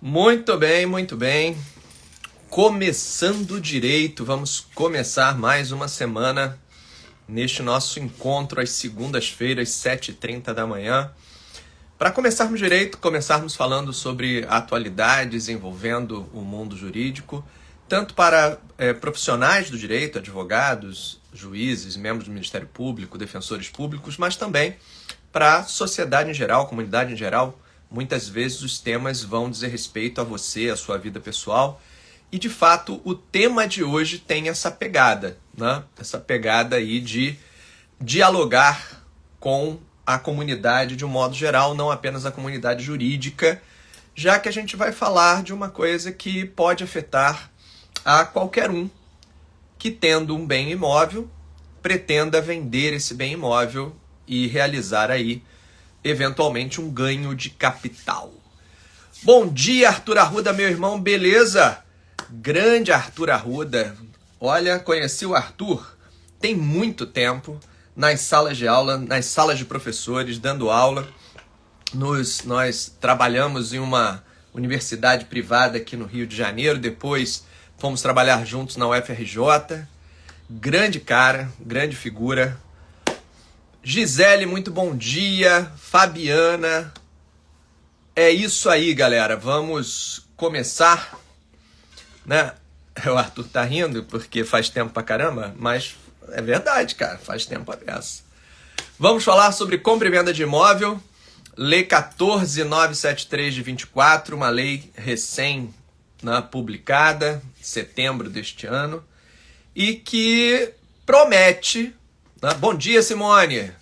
Muito bem, muito bem. Começando direito, vamos começar mais uma semana neste nosso encontro às segundas-feiras, 7h30 da manhã. Para começarmos direito, começarmos falando sobre atualidades envolvendo o mundo jurídico, tanto para profissionais do direito, advogados, juízes, membros do Ministério Público, defensores públicos, mas também para a sociedade em geral, comunidade em geral. Muitas vezes os temas vão dizer respeito a você, a sua vida pessoal. E, de fato, o tema de hoje tem essa pegada, né? Essa pegada aí de dialogar com a comunidade de um modo geral, não apenas a comunidade jurídica, já que a gente vai falar de uma coisa que pode afetar a qualquer um que, tendo um bem imóvel, pretenda vender esse bem imóvel e realizar aí eventualmente um ganho de capital. Bom dia, Arthur Arruda, meu irmão, beleza? Grande Arthur Arruda. Olha, conheci o Arthur tem muito tempo nas salas de aula, nas salas de professores, dando aula. Nós trabalhamos em uma universidade privada aqui no Rio de Janeiro, depois fomos trabalhar juntos na UFRJ. Grande cara, grande figura. Gisele, muito bom dia. Fabiana. É isso aí, galera. Vamos começar, né? O Arthur tá rindo porque faz tempo pra caramba, mas é verdade, cara. Faz tempo a beça. Vamos falar sobre compra e venda de imóvel. Lei 14.973 de 24, uma lei recém, né, publicada, em setembro deste ano, e que promete... Bom dia, Simone.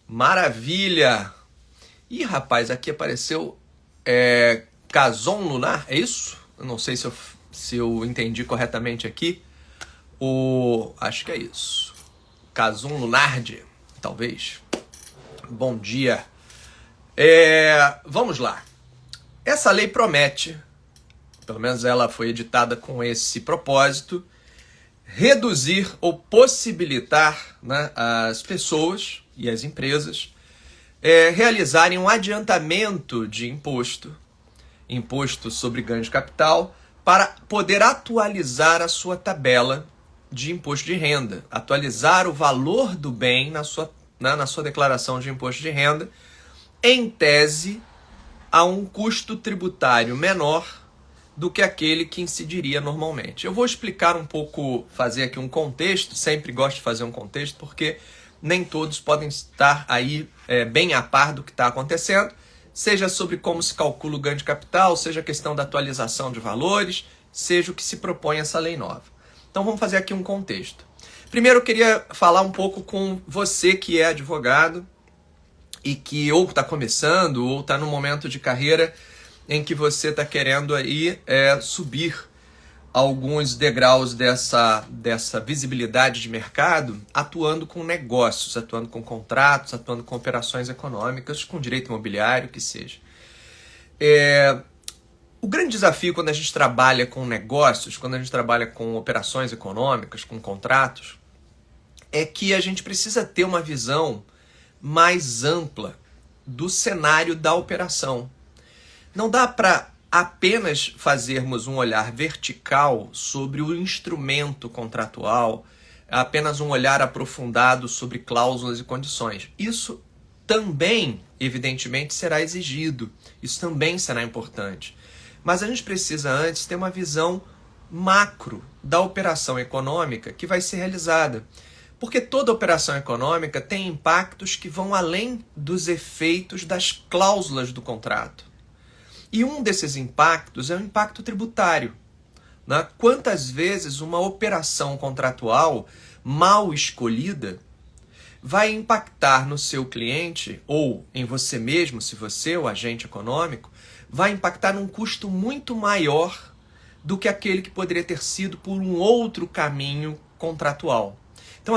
Maravilha. Ih, rapaz, aqui apareceu Cason Lunar, é isso? Eu não sei se eu entendi corretamente aqui. Acho que é isso. Cason Lunardi, talvez. Bom dia. Vamos lá. Essa lei promete, pelo menos ela foi editada com esse propósito, reduzir ou possibilitar, né, as pessoas e as empresas realizarem um adiantamento de imposto sobre ganho de capital, para poder atualizar a sua tabela de imposto de renda, atualizar o valor do bem na sua declaração de imposto de renda, em tese, a um custo tributário menor do que aquele que incidiria normalmente. Eu vou explicar um pouco, fazer aqui um contexto, sempre gosto de fazer um contexto, porque nem todos podem estar aí bem a par do que está acontecendo, seja sobre como se calcula o ganho de capital, seja a questão da atualização de valores, seja o que se propõe essa lei nova. Então vamos fazer aqui um contexto. Primeiro eu queria falar um pouco com você que é advogado e que ou está começando ou está no momento de carreira em que você está querendo aí subir alguns degraus dessa visibilidade de mercado, atuando com negócios, atuando com contratos, atuando com operações econômicas, com direito imobiliário, que seja. O grande desafio quando a gente trabalha com negócios, quando a gente trabalha com operações econômicas, com contratos, é que a gente precisa ter uma visão mais ampla do cenário da operação. Não dá para apenas fazermos um olhar vertical sobre o instrumento contratual, apenas um olhar aprofundado sobre cláusulas e condições. Isso também, evidentemente, será exigido. Isso também será importante. Mas a gente precisa antes ter uma visão macro da operação econômica que vai ser realizada. Porque toda operação econômica tem impactos que vão além dos efeitos das cláusulas do contrato. E um desses impactos é o impacto tributário, né? Quantas vezes uma operação contratual mal escolhida vai impactar no seu cliente ou em você mesmo, se você é o agente econômico, vai impactar num custo muito maior do que aquele que poderia ter sido por um outro caminho contratual. Então,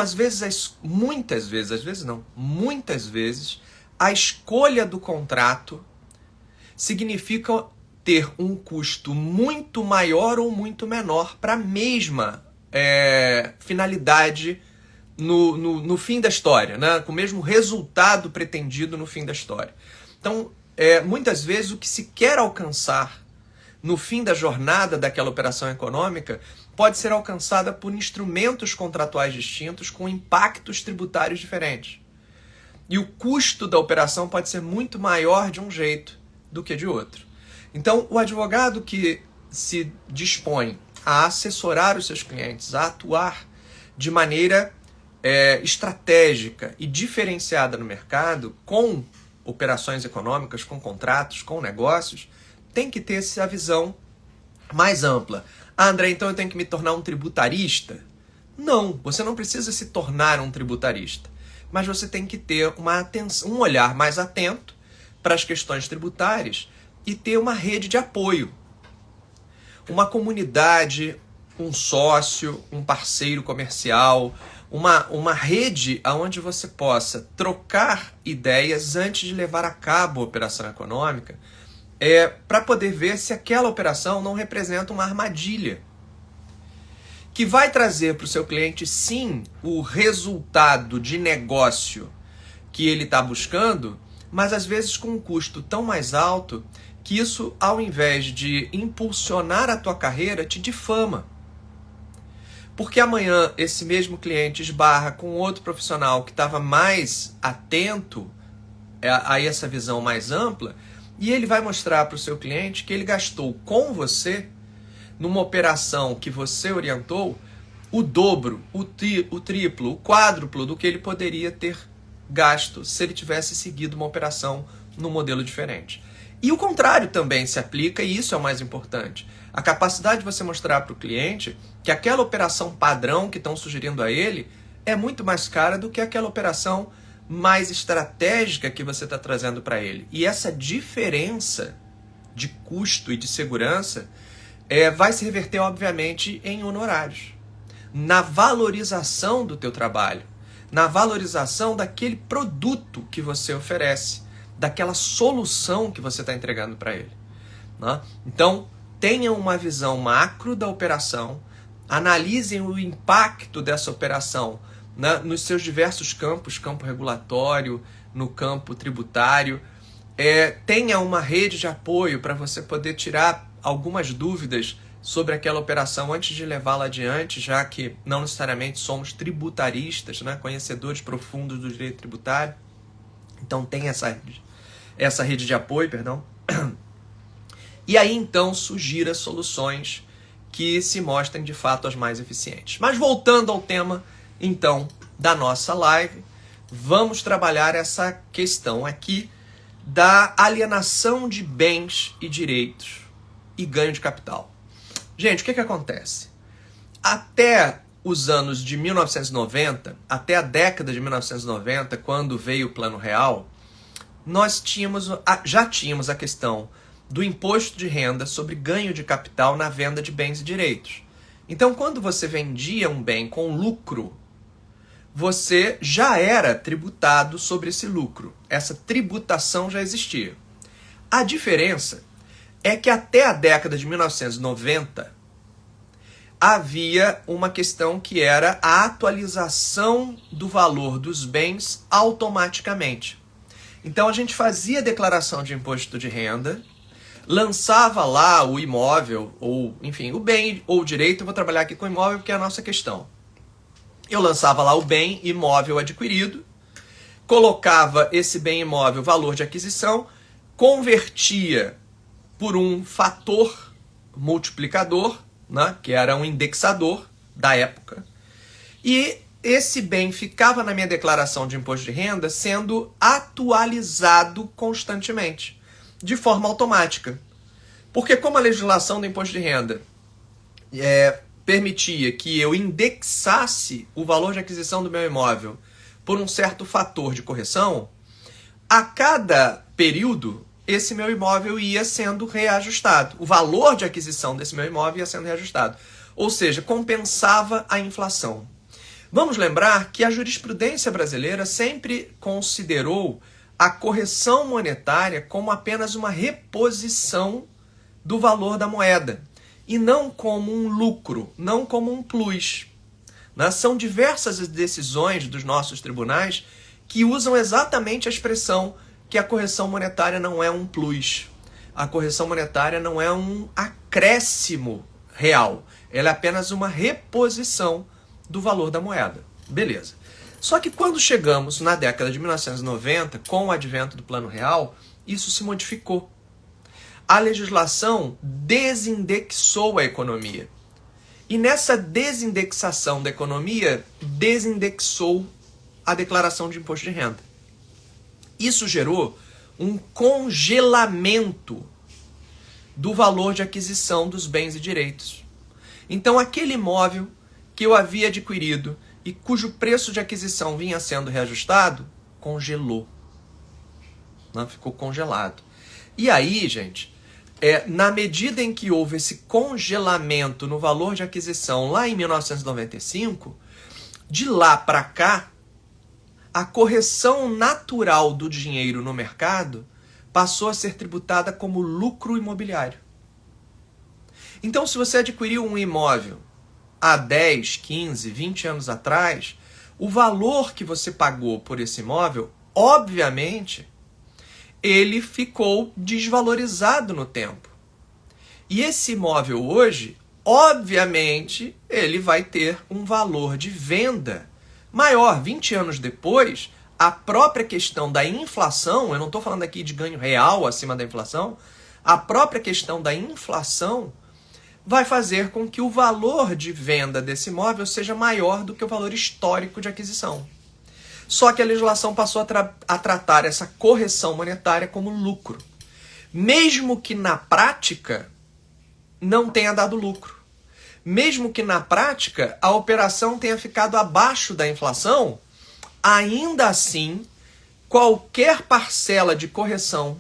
muitas vezes, a escolha do contrato significa ter um custo muito maior ou muito menor para a mesma finalidade no fim da história, né? Com o mesmo resultado pretendido no fim da história. Então, muitas vezes o que se quer alcançar no fim da jornada daquela operação econômica, pode ser alcançada por instrumentos contratuais distintos com impactos tributários diferentes. E o custo da operação pode ser muito maior de um jeito do que de outro. Então, o advogado que se dispõe a assessorar os seus clientes, a atuar de maneira estratégica e diferenciada no mercado, com operações econômicas, com contratos, com negócios, tem que ter essa visão mais ampla. Ah, André, então eu tenho que me tornar um tributarista? Não, você não precisa se tornar um tributarista, mas você tem que ter um olhar mais atento para as questões tributárias e ter uma rede de apoio, uma comunidade, um sócio, um parceiro comercial, uma rede onde você possa trocar ideias antes de levar a cabo a operação econômica, para poder ver se aquela operação não representa uma armadilha que vai trazer para o seu cliente, sim, o resultado de negócio que ele está buscando, mas às vezes com um custo tão mais alto que isso, ao invés de impulsionar a tua carreira, te difama. Porque amanhã esse mesmo cliente esbarra com outro profissional que estava mais atento a essa visão mais ampla, e ele vai mostrar para o seu cliente que ele gastou com você, numa operação que você orientou, o dobro, o triplo, o quádruplo do que ele poderia ter gasto se ele tivesse seguido uma operação num modelo diferente. E o contrário também se aplica, e isso é o mais importante. A capacidade de você mostrar para o cliente que aquela operação padrão que estão sugerindo a ele é muito mais cara do que aquela operação mais estratégica que você está trazendo para ele. E essa diferença de custo e de segurança vai se reverter, obviamente, em honorários, na valorização do teu trabalho, na valorização daquele produto que você oferece, daquela solução que você está entregando para ele, né? Então, tenham uma visão macro da operação, analisem o impacto dessa operação, né, nos seus diversos campos, campo regulatório, no campo tributário. Tenha uma rede de apoio para você poder tirar algumas dúvidas sobre aquela operação antes de levá-la adiante, já que não necessariamente somos tributaristas, né, conhecedores profundos do direito tributário. Então tem essa rede de apoio, perdão. E aí então sugira soluções que se mostrem de fato as mais eficientes. Mas voltando ao tema então da nossa live, vamos trabalhar essa questão aqui da alienação de bens e direitos e ganho de capital. Gente, o que acontece? Até os anos de 1990, até a década de 1990, quando veio o Plano Real, nós já tínhamos a questão do imposto de renda sobre ganho de capital na venda de bens e direitos. Então, quando você vendia um bem com lucro, você já era tributado sobre esse lucro. Essa tributação já existia. A diferença é que até a década de 1990 havia uma questão que era a atualização do valor dos bens automaticamente. Então a gente fazia a declaração de imposto de renda, lançava lá o imóvel, ou enfim, o bem ou o direito. Eu vou trabalhar aqui com o imóvel porque é a nossa questão. Eu lançava lá o bem imóvel adquirido, colocava esse bem imóvel, valor de aquisição, convertia por um fator multiplicador, né, que era um indexador da época, e esse bem ficava na minha declaração de imposto de renda sendo atualizado constantemente, de forma automática. Porque como a legislação do imposto de renda permitia que eu indexasse o valor de aquisição do meu imóvel por um certo fator de correção, a cada período esse meu imóvel ia sendo reajustado. O valor de aquisição desse meu imóvel ia sendo reajustado. Ou seja, compensava a inflação. Vamos lembrar que a jurisprudência brasileira sempre considerou a correção monetária como apenas uma reposição do valor da moeda, e não como um lucro, não como um plus. São diversas as decisões dos nossos tribunais que usam exatamente a expressão que a correção monetária não é um plus, a correção monetária não é um acréscimo real. Ela é apenas uma reposição do valor da moeda. Beleza. Só que quando chegamos na década de 1990, com o advento do Plano Real, isso se modificou. A legislação desindexou a economia. E nessa desindexação da economia, desindexou a declaração de imposto de renda. Isso gerou um congelamento do valor de aquisição dos bens e direitos. Então, aquele imóvel que eu havia adquirido e cujo preço de aquisição vinha sendo reajustado, congelou. Não, ficou congelado. E aí, gente, na medida em que houve esse congelamento no valor de aquisição lá em 1995, de lá para cá, a correção natural do dinheiro no mercado passou a ser tributada como lucro imobiliário. Então, se você adquiriu um imóvel há 10, 15, 20 anos atrás, o valor que você pagou por esse imóvel, obviamente, ele ficou desvalorizado no tempo. E esse imóvel hoje, obviamente, ele vai ter um valor de venda maior. 20 anos depois, a própria questão da inflação, eu não estou falando aqui de ganho real acima da inflação, a própria questão da inflação vai fazer com que o valor de venda desse imóvel seja maior do que o valor histórico de aquisição. Só que a legislação passou a tratar essa correção monetária como lucro. Mesmo que na prática não tenha dado lucro. Mesmo que na prática a operação tenha ficado abaixo da inflação, ainda assim, qualquer parcela de correção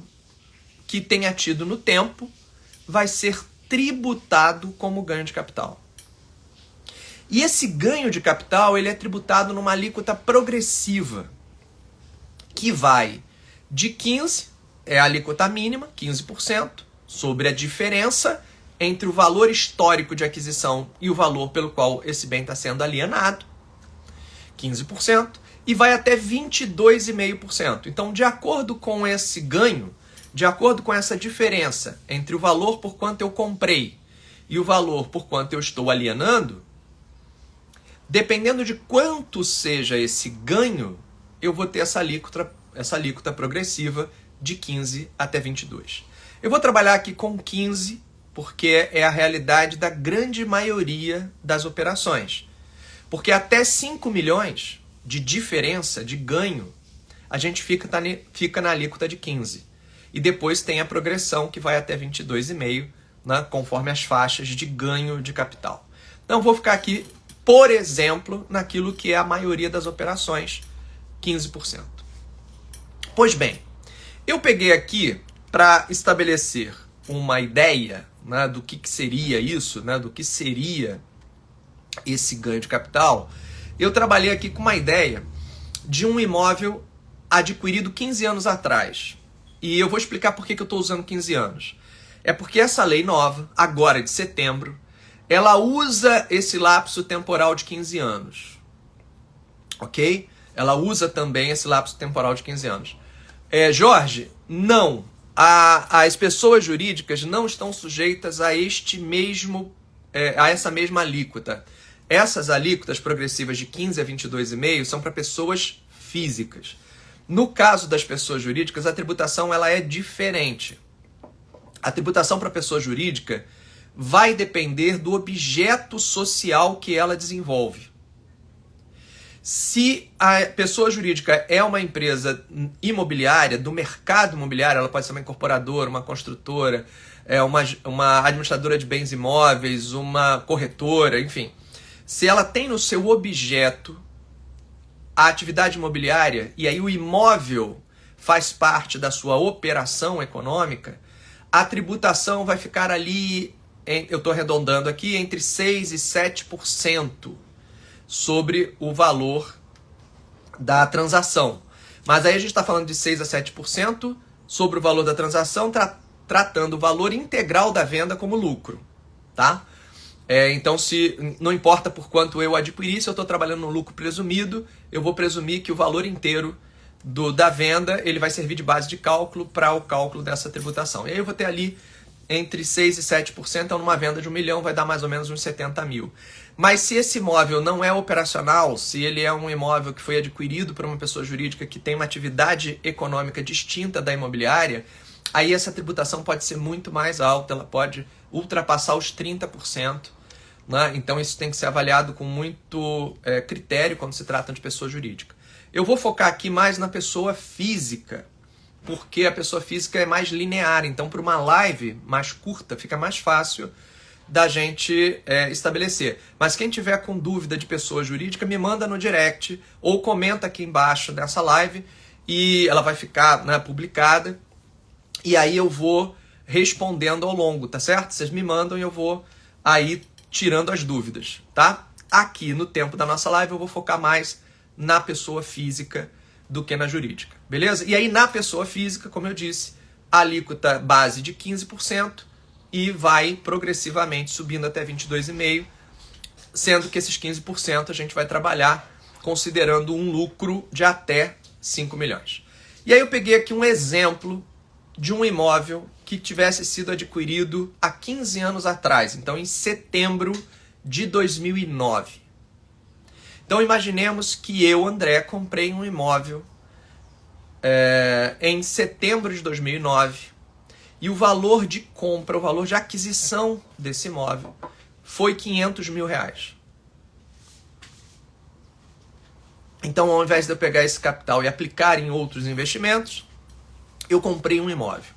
que tenha tido no tempo vai ser tributado como ganho de capital. E esse ganho de capital ele é tributado numa alíquota progressiva, que vai de 15%, é a alíquota mínima, 15%, sobre a diferença entre o valor histórico de aquisição e o valor pelo qual esse bem está sendo alienado, 15%, e vai até 22,5%. Então, de acordo com esse ganho, de acordo com essa diferença entre o valor por quanto eu comprei e o valor por quanto eu estou alienando, dependendo de quanto seja esse ganho, eu vou ter essa alíquota progressiva de 15 até 22. Eu vou trabalhar aqui com 15 porque é a realidade da grande maioria das operações. Porque até 5 milhões de diferença, de ganho, a gente fica na alíquota de 15. E depois tem a progressão que vai até 22,5, né, conforme as faixas de ganho de capital. Então vou ficar aqui, por exemplo, naquilo que é a maioria das operações, 15%. Pois bem, eu peguei aqui para estabelecer uma ideia, né, do que seria isso, né, do que seria esse ganho de capital. Eu trabalhei aqui com uma ideia de um imóvel adquirido 15 anos atrás. E eu vou explicar por que eu estou usando 15 anos. É porque essa lei nova, agora de setembro, ela usa esse lapso temporal de 15 anos. Ok? Ela usa também esse lapso temporal de 15 anos. Jorge, não. As pessoas jurídicas não estão sujeitas a essa mesma alíquota. Essas alíquotas progressivas de 15 a 22,5 são para pessoas físicas. No caso das pessoas jurídicas, a tributação ela é diferente. A tributação para pessoa jurídica vai depender do objeto social que ela desenvolve. Se a pessoa jurídica é uma empresa imobiliária, do mercado imobiliário, ela pode ser uma incorporadora, uma construtora, uma administradora de bens imóveis, uma corretora, enfim. Se ela tem no seu objeto a atividade imobiliária, e aí o imóvel faz parte da sua operação econômica, a tributação vai ficar ali, eu estou arredondando aqui, entre 6% e 7% sobre o valor da transação. Mas aí a gente está falando de 6% a 7% sobre o valor da transação, tratando o valor integral da venda como lucro, tá? Então, não importa por quanto eu adquiri, se eu estou trabalhando no lucro presumido, eu vou presumir que o valor inteiro da venda, ele vai servir de base de cálculo para o cálculo dessa tributação. E aí eu vou ter ali entre 6% e 7%, então numa venda de 1 milhão vai dar mais ou menos uns 70 mil. Mas se esse imóvel não é operacional, se ele é um imóvel que foi adquirido por uma pessoa jurídica que tem uma atividade econômica distinta da imobiliária, aí essa tributação pode ser muito mais alta, ela pode ultrapassar os 30%. Né? Então isso tem que ser avaliado com muito critério quando se trata de pessoa jurídica. Eu vou focar aqui mais na pessoa física, porque a pessoa física é mais linear. Então, para uma live mais curta, fica mais fácil da gente estabelecer. Mas quem tiver com dúvida de pessoa jurídica, me manda no direct ou comenta aqui embaixo dessa live e ela vai ficar, né, publicada. E aí eu vou respondendo ao longo, tá certo? Vocês me mandam e eu vou aí tirando as dúvidas, tá? Aqui no tempo da nossa live eu vou focar mais na pessoa física do que na jurídica, beleza? E aí na pessoa física, como eu disse, a alíquota base de 15% e vai progressivamente subindo até 22,5%, sendo que esses 15% a gente vai trabalhar considerando um lucro de até 5 milhões. E aí eu peguei aqui um exemplo de um imóvel que tivesse sido adquirido há 15 anos atrás, então em setembro de 2009. Então imaginemos que eu, André, comprei um imóvel em setembro de 2009 e o valor de compra, o valor de aquisição desse imóvel foi 500 mil reais. Então, ao invés de eu pegar esse capital e aplicar em outros investimentos, eu comprei um imóvel.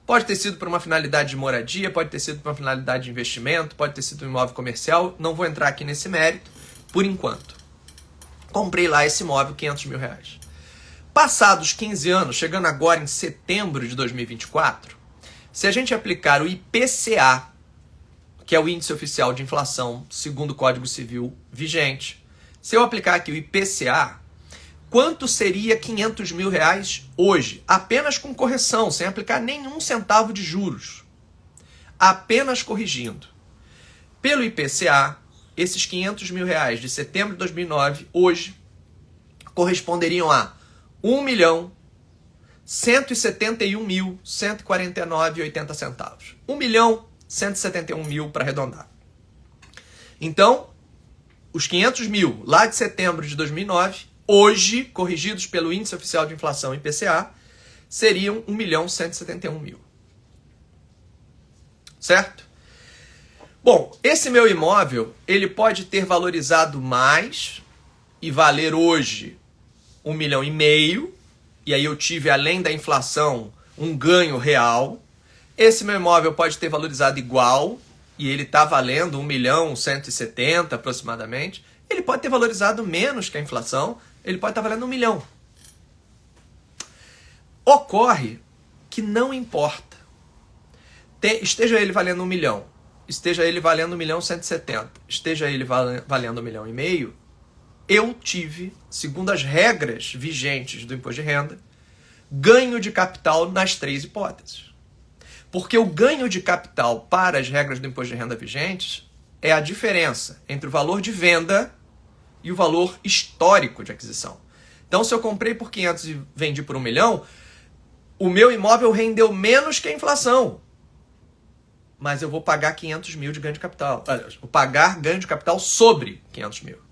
Pode ter sido por uma finalidade de moradia, pode ter sido por uma finalidade de investimento, pode ter sido um imóvel comercial, não vou entrar aqui nesse mérito por enquanto. Comprei lá esse imóvel, 500 mil reais. Passados 15 anos, chegando agora em setembro de 2024, se a gente aplicar o IPCA, que é o Índice Oficial de Inflação, segundo o Código Civil vigente, se eu aplicar aqui o IPCA, quanto seria 500 mil reais hoje? Apenas com correção, sem aplicar nenhum centavo de juros. Apenas corrigindo. Pelo IPCA, esses 500 mil reais de setembro de 2009, hoje, corresponderiam a 1.171.149,80 centavos. 1.171.000 para arredondar. Então, os 500 mil lá de setembro de 2009, hoje, corrigidos pelo Índice Oficial de Inflação IPCA, seriam 1.171.000. Certo? Bom, esse meu imóvel, ele pode ter valorizado mais e valer hoje 1,5 milhão, e aí eu tive, além da inflação, um ganho real. Esse meu imóvel pode ter valorizado igual, e ele está valendo 1.170.000 aproximadamente. Ele pode ter valorizado menos que a inflação, ele pode estar valendo 1 milhão. Ocorre que não importa. Esteja ele valendo 1 milhão, esteja ele valendo 1.170.000, esteja ele valendo 1,5 milhão, eu tive, segundo as regras vigentes do imposto de renda, ganho de capital nas 3 hipóteses. Porque o ganho de capital para as regras do imposto de renda vigentes é a diferença entre o valor de venda e o valor histórico de aquisição. Então, se eu comprei por 500 e vendi por 1 milhão, o meu imóvel rendeu menos que a inflação. Mas eu vou pagar 500 mil de ganho de capital. Vou pagar ganho de capital sobre 500 mil.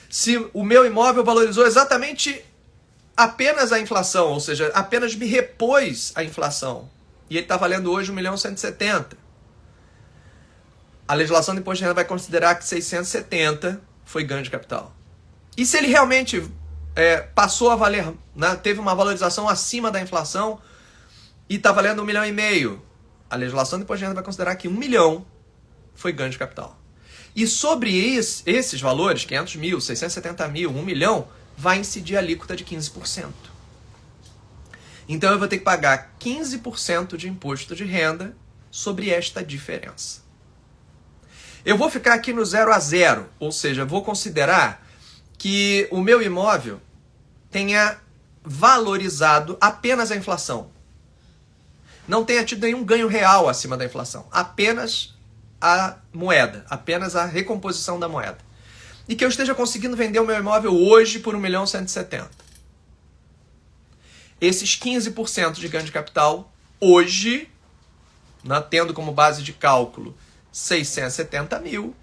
Se o meu imóvel valorizou exatamente apenas a inflação, ou seja, apenas me repôs a inflação, e ele está valendo hoje 1.170.000, a legislação do imposto de renda vai considerar que 670 foi ganho de capital. E se ele realmente passou a valer, né, teve uma valorização acima da inflação e está valendo 1,5 milhão, a legislação do imposto de renda vai considerar que 1 milhão foi ganho de capital. E sobre esses valores, 500 mil, 670 mil, 1 milhão, vai incidir a alíquota de 15%. Então eu vou ter que pagar 15% de imposto de renda sobre esta diferença. Eu vou ficar aqui no 0 a 0, ou seja, vou considerar que o meu imóvel tenha valorizado apenas a inflação. Não tenha tido nenhum ganho real acima da inflação. Apenas a moeda, apenas a recomposição da moeda. E que eu esteja conseguindo vender o meu imóvel hoje por 1.170.000. esses 15% de ganho de capital, hoje, tendo como base de cálculo 670 mil,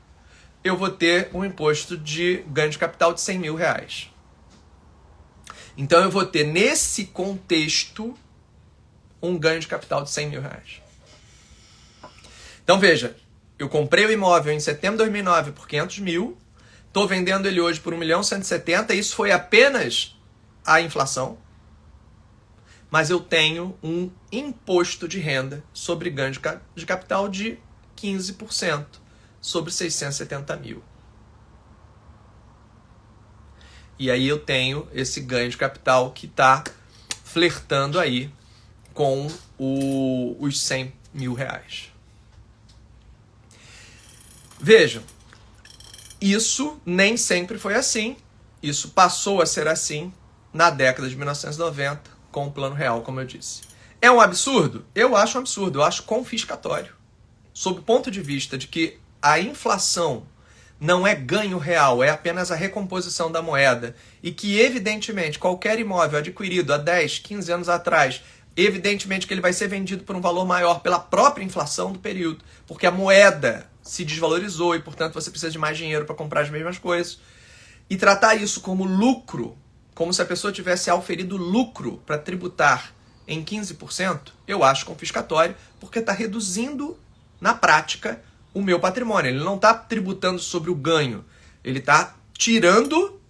eu vou ter um imposto de ganho de capital de 100 mil reais. Então eu vou ter, nesse contexto, um ganho de capital de 100 mil reais. Então veja, eu comprei o imóvel em setembro de 2009 por 500 mil, estou vendendo ele hoje por 1.170.000, isso foi apenas a inflação, mas eu tenho um imposto de renda sobre ganho de capital de 15% sobre 670 mil. E aí eu tenho esse ganho de capital que está flertando aí com os 100 mil reais. Vejam, isso nem sempre foi assim. Isso passou a ser assim na década de 1990 com o Plano Real, como eu disse. É um absurdo? Eu acho um absurdo, eu acho confiscatório. Sob o ponto de vista de que a inflação não é ganho real, é apenas a recomposição da moeda, e que, evidentemente, qualquer imóvel adquirido há 10, 15 anos atrás, evidentemente que ele vai ser vendido por um valor maior pela própria inflação do período, porque a moeda se desvalorizou e, portanto, você precisa de mais dinheiro para comprar as mesmas coisas. E tratar isso como lucro, como se a pessoa tivesse auferido lucro para tributar em 15%, eu acho confiscatório, porque está reduzindo, na prática, o meu patrimônio. Ele não está tributando sobre o ganho, ele está tirando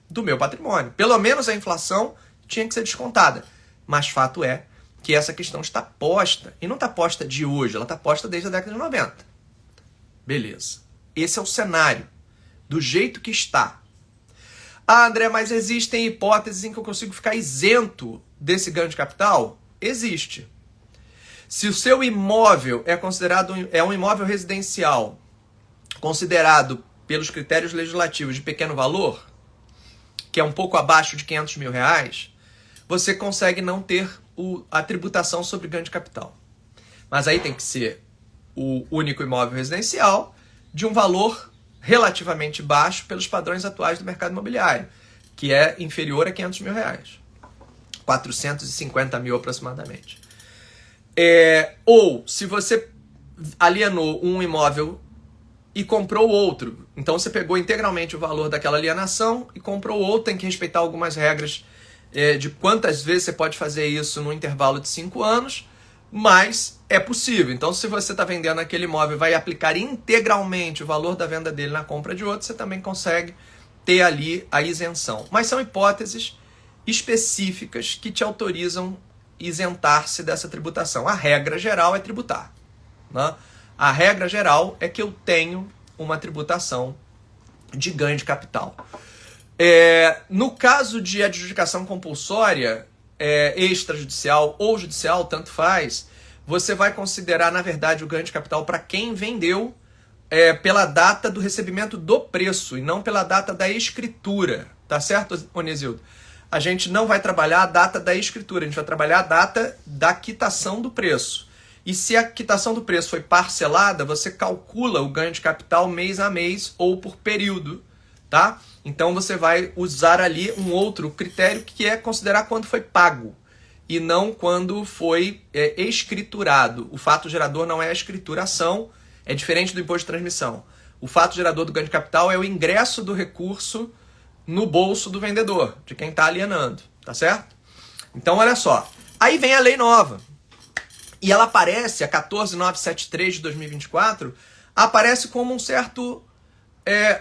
do meu patrimônio. Pelo menos a inflação tinha que ser descontada. Mas fato é que essa questão está posta, e não está posta de hoje, ela está posta desde a década de 90. Beleza. Esse é o cenário, do jeito que está. Ah, André, mas existem hipóteses em que eu consigo ficar isento desse ganho de capital? Existe. Se o seu imóvel é um imóvel residencial considerado pelos critérios legislativos de pequeno valor, que é um pouco abaixo de 500 mil reais, você consegue não ter a tributação sobre ganho de capital. Mas aí tem que ser o único imóvel residencial de um valor relativamente baixo pelos padrões atuais do mercado imobiliário, que é inferior a 500 mil reais. 450 mil aproximadamente. Ou, se você alienou um imóvel e comprou outro, então você pegou integralmente o valor daquela alienação e comprou outro, tem que respeitar algumas regras de quantas vezes você pode fazer isso no intervalo de 5 anos, mas é possível. Então, se você está vendendo aquele imóvel e vai aplicar integralmente o valor da venda dele na compra de outro, você também consegue ter ali a isenção. Mas são hipóteses específicas que te autorizam isentar-se dessa tributação. A regra geral é tributar, né? A regra geral é que eu tenho uma tributação de ganho de capital. No caso de adjudicação compulsória, extrajudicial ou judicial, tanto faz, você vai considerar, na verdade, o ganho de capital para quem vendeu pela data do recebimento do preço e não pela data da escritura. Tá certo, Onesildo? A gente não vai trabalhar a data da escritura, a gente vai trabalhar a data da quitação do preço. E se a quitação do preço foi parcelada, você calcula o ganho de capital mês a mês ou por período, tá? Então você vai usar ali um outro critério que é considerar quando foi pago e não quando foi escriturado. O fato gerador não é a escrituração, é diferente do imposto de transmissão. O fato gerador do ganho de capital é o ingresso do recurso no bolso do vendedor, de quem está alienando, tá certo? Então, olha só. Aí vem a lei nova. E ela aparece, a 14.973 de 2024, aparece como um certo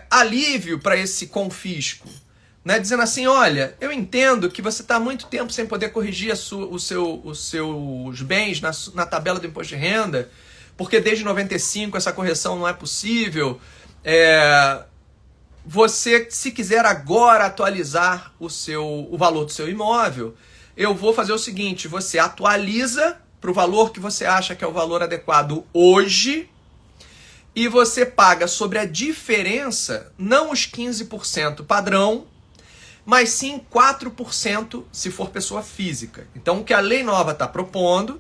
alívio para esse confisco. Né? Dizendo assim, olha, eu entendo que você está há muito tempo sem poder corrigir os seus bens na tabela do imposto de renda, porque desde 95 essa correção não é possível. Você, se quiser agora atualizar o valor do seu imóvel, eu vou fazer o seguinte, você atualiza para o valor que você acha que é o valor adequado hoje e você paga sobre a diferença, não os 15% padrão, mas sim 4% se for pessoa física. Então, o que a lei nova está propondo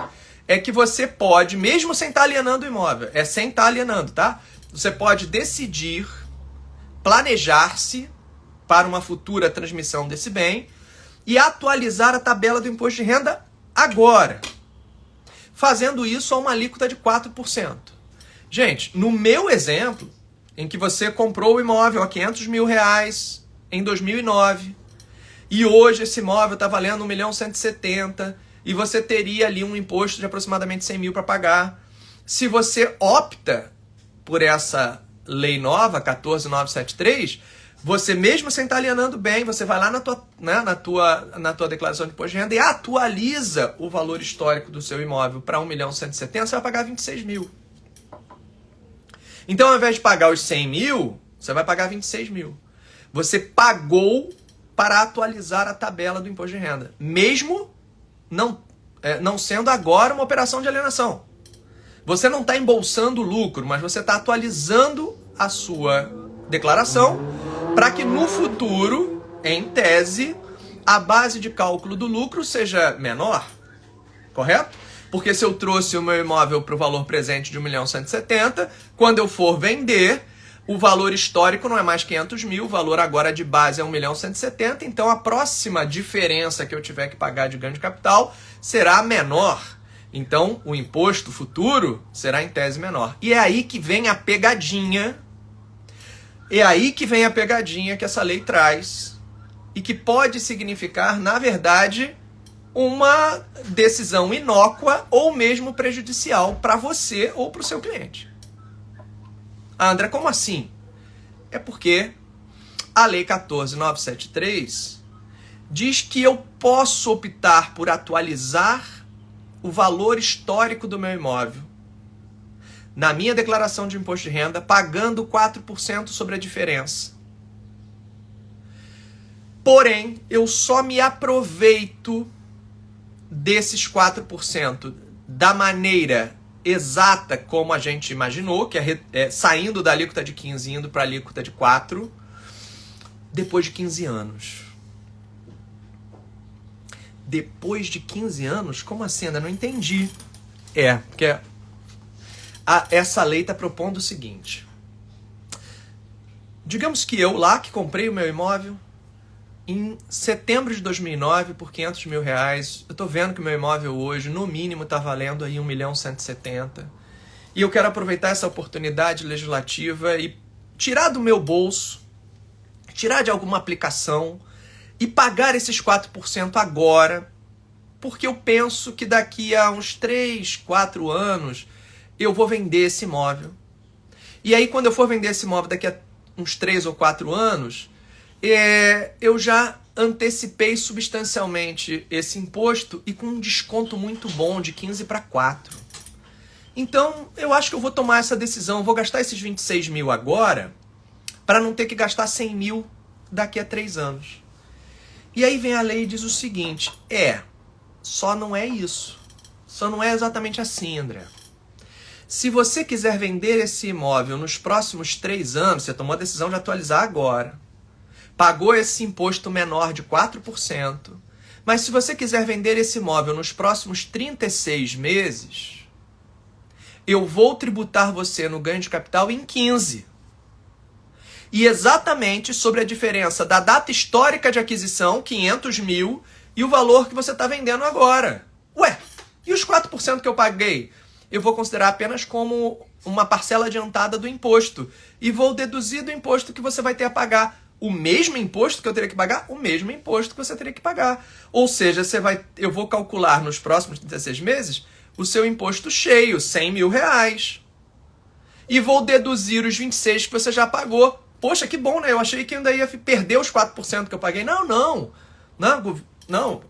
é que você pode, mesmo sem estar alienando o imóvel, sem estar alienando, tá? Você pode decidir planejar-se para uma futura transmissão desse bem e atualizar a tabela do imposto de renda agora, fazendo isso a uma alíquota de 4%. Gente, no meu exemplo, em que você comprou o imóvel a R$500 mil em 2009, e hoje esse imóvel está valendo 1.170.000, e você teria ali um imposto de aproximadamente 100 mil para pagar. Se você opta por essa lei nova, 14.973, você mesmo sem estar alienando bem, você vai lá na tua declaração de imposto de renda e atualiza o valor histórico do seu imóvel para 1.170.000, você vai pagar 26 mil. Então, ao invés de pagar os 100 mil, você vai pagar 26 mil. Você pagou para atualizar a tabela do imposto de renda, mesmo não sendo agora uma operação de alienação. Você não está embolsando lucro, mas você está atualizando a sua declaração para que no futuro, em tese, a base de cálculo do lucro seja menor, correto? Porque se eu trouxe o meu imóvel para o valor presente de 1.170.000, quando eu for vender, o valor histórico não é mais 500 mil, o valor agora de base é 1.170.000, então a próxima diferença que eu tiver que pagar de ganho de capital será menor. Então o imposto futuro será em tese menor. E é aí que vem a pegadinha, que essa lei traz e que pode significar, na verdade, uma decisão inócua ou mesmo prejudicial para você ou para o seu cliente. Ah, André, como assim? É porque a Lei 14.973 diz que eu posso optar por atualizar o valor histórico do meu imóvel na minha declaração de imposto de renda, pagando 4% sobre a diferença. Porém, eu só me aproveito desses 4% da maneira exata como a gente imaginou, que é saindo da alíquota de 15 e indo para a alíquota de 4, depois de 15 anos. Depois de 15 anos? Como assim? Ainda não entendi. Porque essa lei está propondo o seguinte. Digamos que eu lá que comprei o meu imóvel em setembro de 2009 por R$500 mil, eu estou vendo que o meu imóvel hoje, no mínimo, está valendo aí 1.170.000. E eu quero aproveitar essa oportunidade legislativa e tirar do meu bolso, tirar de alguma aplicação e pagar esses 4% agora, porque eu penso que daqui a uns 3, 4 anos eu vou vender esse imóvel. E aí, quando eu for vender esse imóvel daqui a uns 3 ou 4 anos... eu já antecipei substancialmente esse imposto e com um desconto muito bom de 15 para 4. Então, eu acho que eu vou tomar essa decisão. Vou gastar esses 26 mil agora para não ter que gastar 100 mil daqui a 3 anos. E aí vem a lei e diz o seguinte, só não é isso. Só não é exatamente assim, André. Se você quiser vender esse imóvel nos próximos 3 anos, você tomou a decisão de atualizar agora, pagou esse imposto menor de 4%, mas se você quiser vender esse imóvel nos próximos 36 meses, eu vou tributar você no ganho de capital em 15%. E exatamente sobre a diferença da data histórica de aquisição, 500 mil, e o valor que você está vendendo agora. E os 4% que eu paguei? Eu vou considerar apenas como uma parcela adiantada do imposto. E vou deduzir do imposto que você vai ter a pagar. O mesmo imposto que eu teria que pagar, o mesmo imposto que você teria que pagar. Ou seja, eu vou calcular nos próximos 36 meses o seu imposto cheio, R$100 mil. E vou deduzir os 26 que você já pagou. Poxa, que bom, né? Eu achei que ainda ia perder os 4% que eu paguei. Não.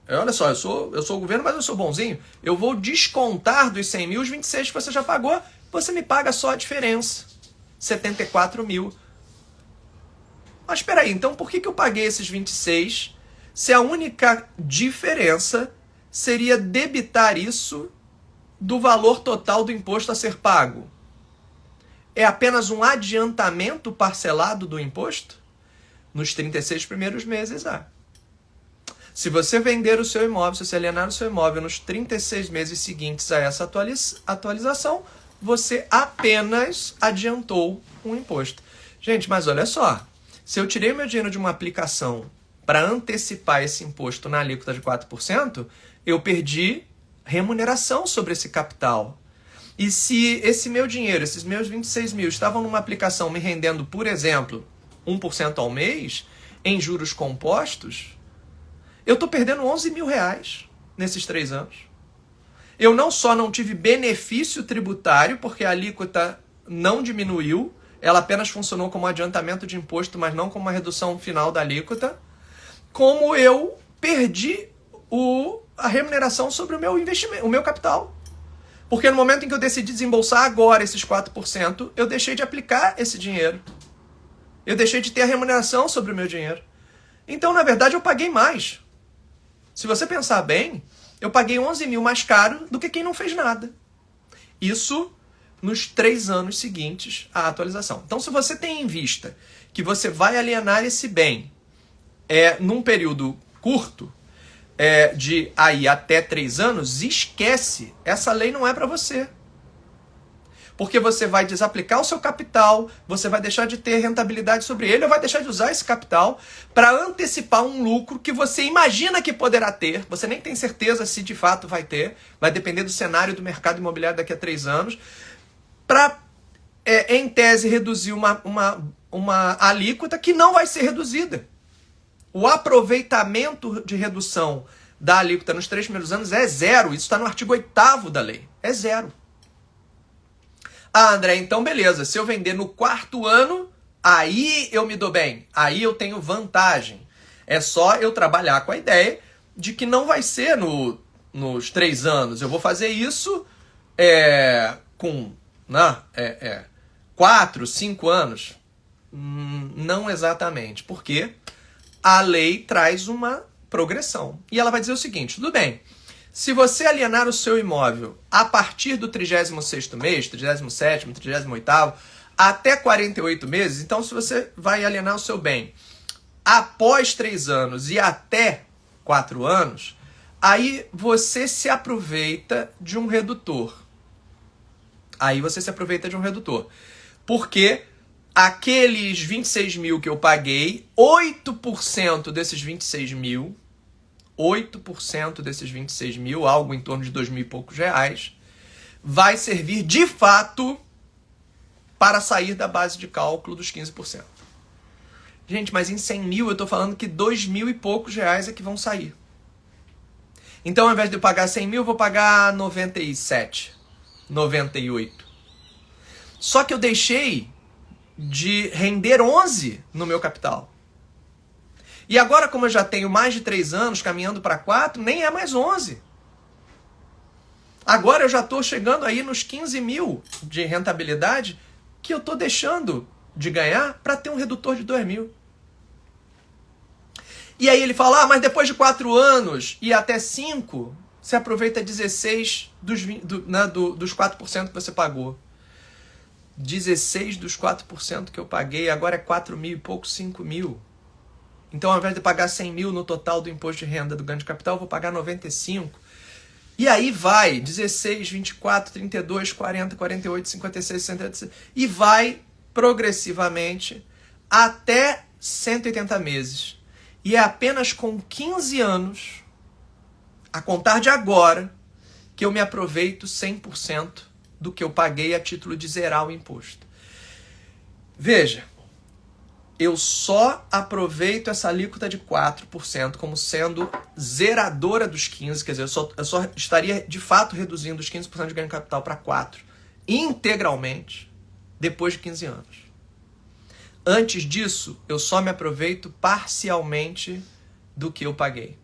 Olha só, eu sou o governo, mas eu sou bonzinho. Eu vou descontar dos 100 mil os 26 que você já pagou. Você me paga só a diferença, 74 mil. Mas espera aí, então por que eu paguei esses 26 se a única diferença seria debitar isso do valor total do imposto a ser pago? É apenas um adiantamento parcelado do imposto? Nos 36 primeiros meses, Se você vender o seu imóvel, se você alienar o seu imóvel nos 36 meses seguintes a essa atualização, você apenas adiantou um imposto. Gente, mas olha só. Se eu tirei meu dinheiro de uma aplicação para antecipar esse imposto na alíquota de 4%, eu perdi remuneração sobre esse capital. E se esse meu dinheiro, esses meus 26 mil, estavam numa aplicação me rendendo, por exemplo, 1% ao mês, em juros compostos, eu estou perdendo 11 mil reais nesses 3 anos. Eu não só não tive benefício tributário, porque a alíquota não diminuiu, ela apenas funcionou como adiantamento de imposto, mas não como uma redução final da alíquota, como eu perdi a remuneração sobre o meu investimento, o meu capital. Porque no momento em que eu decidi desembolsar agora esses 4%, eu deixei de aplicar esse dinheiro. Eu deixei de ter a remuneração sobre o meu dinheiro. Então, na verdade, eu paguei mais. Se você pensar bem, eu paguei 11 mil mais caro do que quem não fez nada. Isso nos 3 anos seguintes à atualização. Então, se você tem em vista que você vai alienar esse bem num período curto, de aí até 3 anos, esquece. Essa lei não é para você. Porque você vai desaplicar o seu capital, você vai deixar de ter rentabilidade sobre ele, ou vai deixar de usar esse capital para antecipar um lucro que você imagina que poderá ter. Você nem tem certeza se de fato vai ter. Vai depender do cenário do mercado imobiliário daqui a 3 anos. Para, em tese, reduzir uma alíquota que não vai ser reduzida. O aproveitamento de redução da alíquota nos 3 primeiros anos é 0. Isso está no artigo 8º da lei. É 0. Ah, André, então beleza. Se eu vender no 4º ano, aí eu me dou bem. Aí eu tenho vantagem. É só eu trabalhar com a ideia de que não vai ser nos 3 anos. Eu vou fazer isso com 4, 5 anos. Não exatamente. Por quê? A lei traz uma progressão. E ela vai dizer o seguinte, tudo bem, se você alienar o seu imóvel a partir do 36º mês, 37º, 38º, até 48 meses, então se você vai alienar o seu bem após 3 anos e até 4 anos, aí você se aproveita de um redutor. Porque aqueles 26 mil que eu paguei, 8% desses 26 mil, 8% desses 26 mil, algo em torno de 2 mil e poucos reais, vai servir de fato para sair da base de cálculo dos 15%. Gente, mas em 100 mil eu estou falando que 2 mil e poucos reais é que vão sair. Então, ao invés de eu pagar 100 mil, eu vou pagar 97, 98. Só que eu deixei de render 11 no meu capital. E agora, como eu já tenho mais de 3 anos, caminhando para 4, nem é mais 11. Agora eu já estou chegando aí nos 15 mil de rentabilidade que eu estou deixando de ganhar para ter um redutor de 2 mil. E aí ele fala, mas depois de 4 anos e até 5, você aproveita 16 dos 4% que você pagou. 16 dos 4% que eu paguei, agora é 4 mil e pouco, 5 mil. Então, ao invés de pagar 100 mil no total do imposto de renda do ganho de capital, eu vou pagar 95. E aí vai 16, 24, 32, 40, 48, 56, 67. E vai progressivamente até 180 meses. E é apenas com 15 anos, a contar de agora, que eu me aproveito 100% do que eu paguei a título de zerar o imposto. Veja, eu só aproveito essa alíquota de 4% como sendo zeradora dos 15%, quer dizer, eu só estaria de fato reduzindo os 15% de ganho de capital para 4%, integralmente, depois de 15 anos. Antes disso, eu só me aproveito parcialmente do que eu paguei.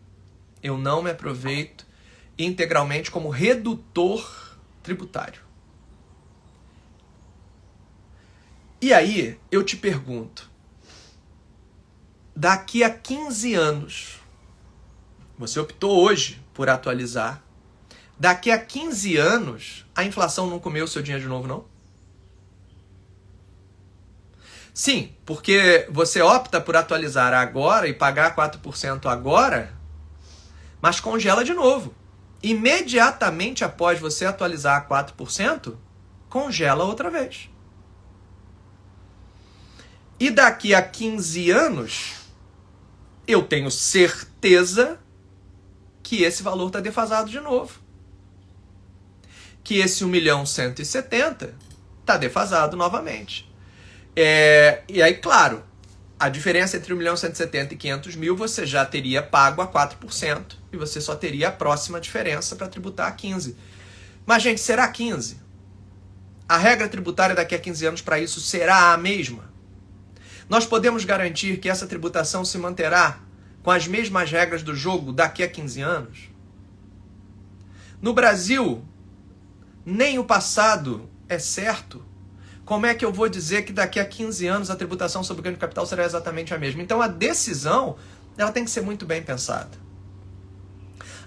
Eu não me aproveito integralmente como redutor tributário. E aí, eu te pergunto, daqui a 15 anos, você optou hoje por atualizar, daqui a 15 anos, a inflação não comeu o seu dinheiro de novo, não? Sim, porque você opta por atualizar agora e pagar 4% agora, mas congela de novo. Imediatamente após você atualizar a 4%, congela outra vez. E daqui a 15 anos, eu tenho certeza que esse valor está defasado de novo. Que esse 1.170.000 está defasado novamente. E aí, claro, a diferença entre 1.170.000 e 500.000 você já teria pago a 4% e você só teria a próxima diferença para tributar a 15%. Mas, gente, será 15%? A regra tributária daqui a 15 anos para isso será a mesma? Nós podemos garantir que essa tributação se manterá com as mesmas regras do jogo daqui a 15 anos? No Brasil, nem o passado é certo. Como é que eu vou dizer que daqui a 15 anos a tributação sobre o ganho de capital será exatamente a mesma? Então a decisão ela tem que ser muito bem pensada.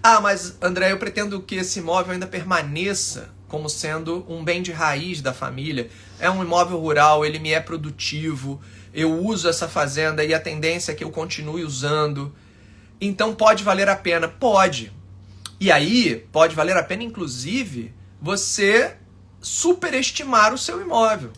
Ah, mas André, eu pretendo que esse imóvel ainda permaneça como sendo um bem de raiz da família. É um imóvel rural, ele me é produtivo, eu uso essa fazenda e a tendência é que eu continue usando. Então pode valer a pena? Pode. E aí pode valer a pena, inclusive, você superestimar o seu imóvel.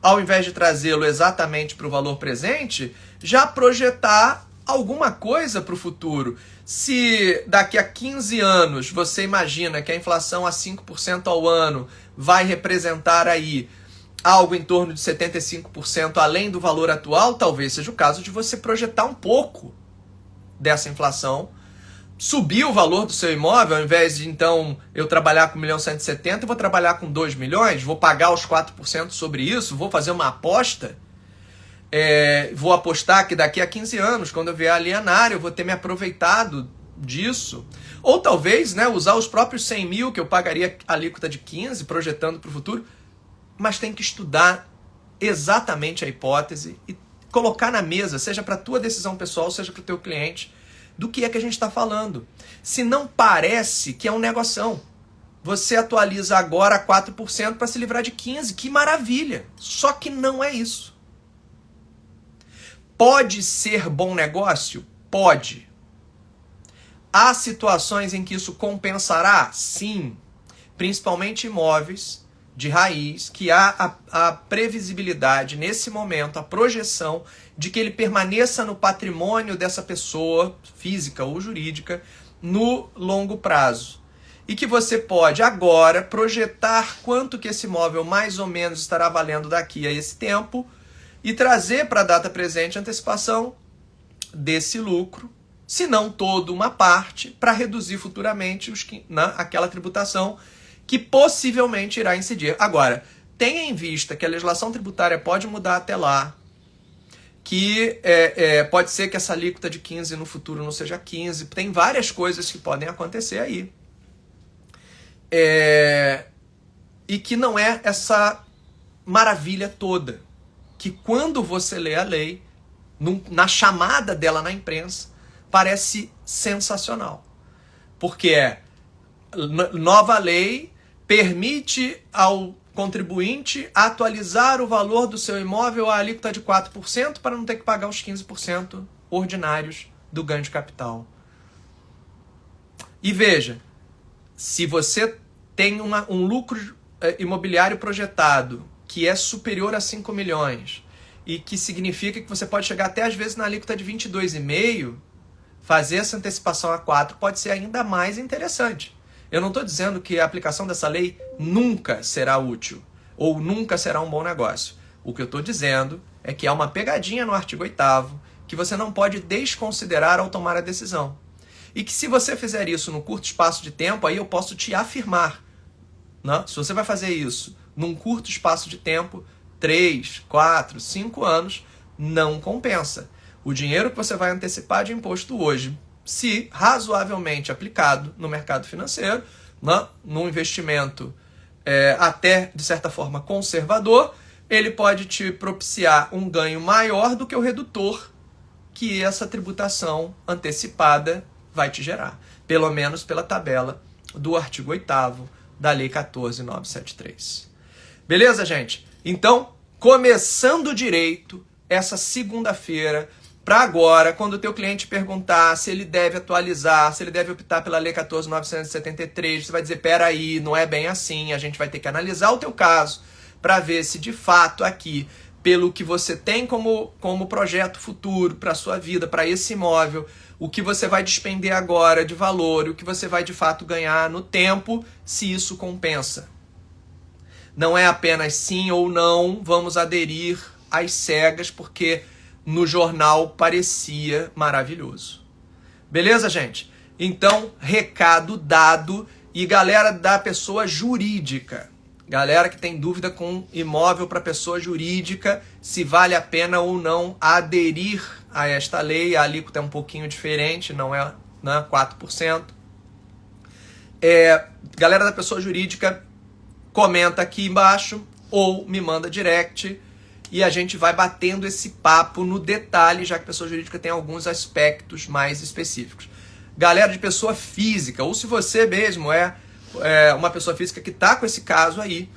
Ao invés de trazê-lo exatamente para o valor presente, já projetar alguma coisa para o futuro. Se daqui a 15 anos você imagina que a inflação a 5% ao ano vai representar aí algo em torno de 75% além do valor atual, talvez seja o caso de você projetar um pouco dessa inflação, subir o valor do seu imóvel, ao invés de então eu trabalhar com 1.170.000, eu vou trabalhar com 2 milhões, vou pagar os 4% sobre isso, vou fazer uma aposta, vou apostar que daqui a 15 anos, quando eu vier alienar, eu vou ter me aproveitado disso. Ou talvez, né, usar os próprios 100.000 que eu pagaria a alíquota de 15%, projetando para o futuro. Mas tem que estudar exatamente a hipótese e colocar na mesa, seja para a tua decisão pessoal, seja para o teu cliente, do que é que a gente está falando. Se não parece que é um negoção. Você atualiza agora 4% para se livrar de 15%. Que maravilha! Só que não é isso. Pode ser bom negócio? Pode. Há situações em que isso compensará? Sim. Principalmente imóveis de raiz, que há a previsibilidade nesse momento, a projeção de que ele permaneça no patrimônio dessa pessoa, física ou jurídica, no longo prazo. E que você pode agora projetar quanto que esse imóvel mais ou menos estará valendo daqui a esse tempo e trazer para a data presente a antecipação desse lucro, se não toda uma parte, para reduzir futuramente aquela tributação que possivelmente irá incidir. Agora, tenha em vista que a legislação tributária pode mudar até lá, que pode ser que essa alíquota de 15% no futuro não seja 15%, tem várias coisas que podem acontecer aí. E que não é essa maravilha toda, que quando você lê a lei, na chamada dela na imprensa, parece sensacional. Porque nova lei permite ao contribuinte atualizar o valor do seu imóvel à alíquota de 4% para não ter que pagar os 15% ordinários do ganho de capital. E veja, se você tem um lucro imobiliário projetado que é superior a 5 milhões e que significa que você pode chegar até às vezes na alíquota de 22,5%, fazer essa antecipação a 4% pode ser ainda mais interessante. Eu não estou dizendo que a aplicação dessa lei nunca será útil ou nunca será um bom negócio. O que eu estou dizendo é que há uma pegadinha no artigo 8º que você não pode desconsiderar ao tomar a decisão. E que se você fizer isso num curto espaço de tempo, aí eu posso te afirmar, né? Se você vai fazer isso num curto espaço de tempo, 3, 4, 5 anos, não compensa. O dinheiro que você vai antecipar de imposto hoje, se razoavelmente aplicado no mercado financeiro, né, num investimento até, de certa forma, conservador, ele pode te propiciar um ganho maior do que o redutor que essa tributação antecipada vai te gerar. Pelo menos pela tabela do artigo 8º da Lei 14.973. Beleza, gente? Então, começando direito, essa segunda-feira, para agora, quando o teu cliente perguntar se ele deve atualizar, se ele deve optar pela Lei 14.973, você vai dizer, peraí, não é bem assim, a gente vai ter que analisar o teu caso para ver se de fato aqui, pelo que você tem como projeto futuro para a sua vida, para esse imóvel, o que você vai despender agora de valor, o que você vai de fato ganhar no tempo, se isso compensa. Não é apenas sim ou não, vamos aderir às cegas, porque no jornal parecia maravilhoso. Beleza, gente? Então, recado dado. E galera da pessoa jurídica, galera que tem dúvida com imóvel para pessoa jurídica, se vale a pena ou não aderir a esta lei, a alíquota é um pouquinho diferente, não é 4%. Galera da pessoa jurídica, comenta aqui embaixo ou me manda direct e a gente vai batendo esse papo no detalhe, já que a pessoa jurídica tem alguns aspectos mais específicos. Galera de pessoa física, ou se você mesmo é uma pessoa física que está com esse caso aí,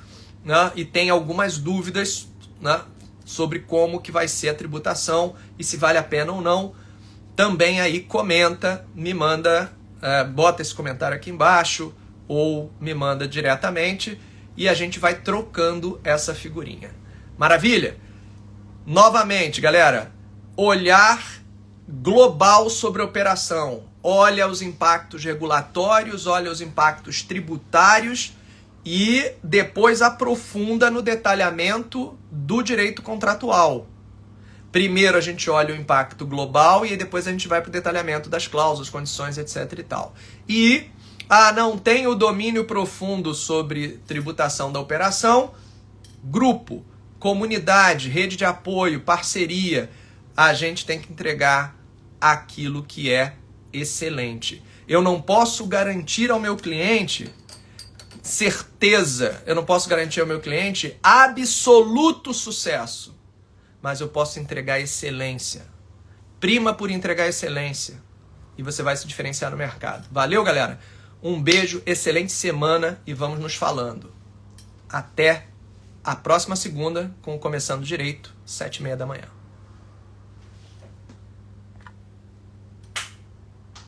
né, e tem algumas dúvidas, né, sobre como que vai ser a tributação e se vale a pena ou não, também aí comenta, me manda, bota esse comentário aqui embaixo ou me manda diretamente e a gente vai trocando essa figurinha. Maravilha? Novamente, galera, olhar global sobre a operação. Olha os impactos regulatórios, olha os impactos tributários e depois aprofunda no detalhamento do direito contratual. Primeiro a gente olha o impacto global e depois a gente vai para o detalhamento das cláusulas, condições, etc. e tal. E, não tem o domínio profundo sobre tributação da operação, grupo, comunidade, rede de apoio, parceria, a gente tem que entregar aquilo que é excelente. Eu não posso garantir ao meu cliente certeza, eu não posso garantir ao meu cliente absoluto sucesso, mas eu posso entregar excelência. Prima por entregar excelência e você vai se diferenciar no mercado. Valeu, galera? Um beijo, excelente semana e vamos nos falando. Até a próxima segunda com o Começando Direito, 7h30 da manhã.